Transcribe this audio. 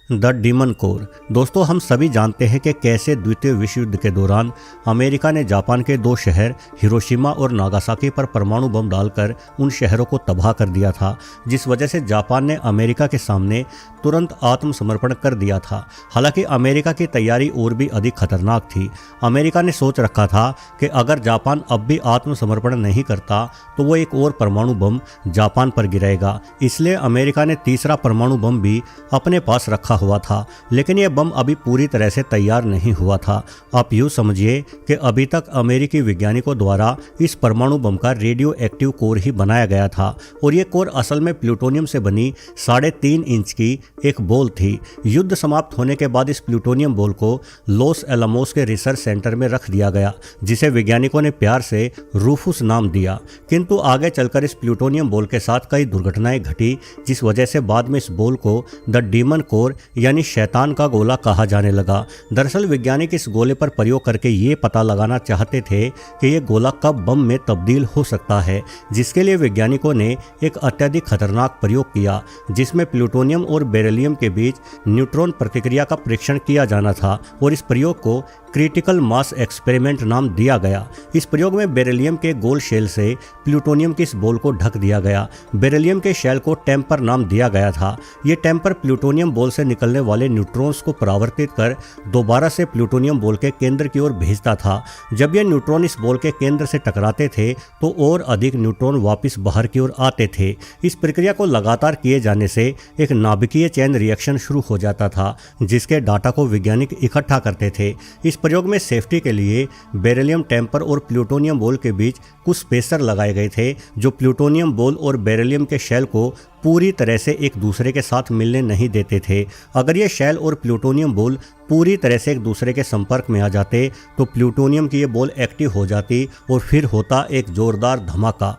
The demon core. दोस्तों, हम सभी जानते हैं कि कैसे द्वितीय विश्व युद्ध के दौरान अमेरिका ने जापान के दो शहर हिरोशिमा और नागासाकी पर परमाणु बम डालकर उन शहरों को तबाह कर दिया था, जिस वजह से जापान ने अमेरिका के सामने तुरंत आत्मसमर्पण कर दिया था। हालांकि अमेरिका की तैयारी और भी अधिक खतरनाक थी। अमेरिका ने सोच रखा था कि अगर जापान अब भी आत्मसमर्पण नहीं करता तो वो एक और परमाणु बम जापान पर गिराएगा। इसलिए अमेरिका ने तीसरा परमाणु बम भी अपने पास रखा हुआ था, लेकिन यह बम अभी पूरी तरह से तैयार नहीं हुआ था। आप यूँ समझिए कि अभी तक अमेरिकी वैज्ञानिकों द्वारा इस परमाणु बम का रेडियो एक्टिव कोर ही बनाया गया था, और ये कोर असल में प्लूटोनियम से बनी 3.5 इंच की एक बॉल थी। युद्ध समाप्त होने के बाद इस प्लूटोनियम बॉल को लॉस एलामोस के रिसर्च सेंटर में रख दिया गया, जिसे वैज्ञानिकों ने प्यार से रूफुस नाम दिया। किंतु आगे चलकर इस प्लूटोनियम बॉल के साथ कई दुर्घटनाएं घटी, जिस वजह से बाद में इस बॉल को द डीमन कोर यानी शैतान का गोला कहा जाने लगा। दरअसल वैज्ञानिक इस गोले पर प्रयोग करके ये पता लगाना चाहते थे कि ये गोला कब बम में तब्दील हो सकता है, जिसके लिए वैज्ञानिकों ने एक अत्यधिक खतरनाक प्रयोग किया, जिसमें प्लूटोनियम और बेरिलियम के बीच न्यूट्रॉन प्रतिक्रिया का परीक्षण किया जाना था, और इस प्रयोग को क्रिटिकल मास एक्सपेरिमेंट नाम दिया गया। इस प्रयोग में बेरिलियम के गोल शेल से प्लूटोनियम की इस बॉल को ढक दिया गया। बेरिलियम के शेल को टेम्पर नाम दिया गया था। ये टेम्पर प्लूटोनियम बॉल से निकलने वाले न्यूट्रॉन्स को परावर्तित कर दोबारा से प्लूटोनियम बॉल के केंद्र की ओर भेजता था। जब ये न्यूट्रॉन इस बॉल के केंद्र से टकराते थे तो और अधिक न्यूट्रॉन वापस बाहर की ओर आते थे। इस प्रक्रिया को लगातार किए जाने से एक नाभिकीय चैन रिएक्शन शुरू हो जाता था, जिसके डाटा को वैज्ञानिक इकट्ठा करते थे। इस प्रयोग में सेफ्टी के लिए बेरिलियम टेम्पर और प्लूटोनियम बॉल के बीच कुछ स्पेसर लगाए गए थे, जो प्लूटोनियम बॉल और बेरिलियम के शेल को पूरी तरह से एक दूसरे के साथ मिलने नहीं देते थे। अगर ये शेल और प्लूटोनियम बॉल पूरी तरह से एक दूसरे के संपर्क में आ जाते तो प्लूटोनियम की ये बॉल एक्टिव हो जाती और फिर होता एक जोरदार धमाका।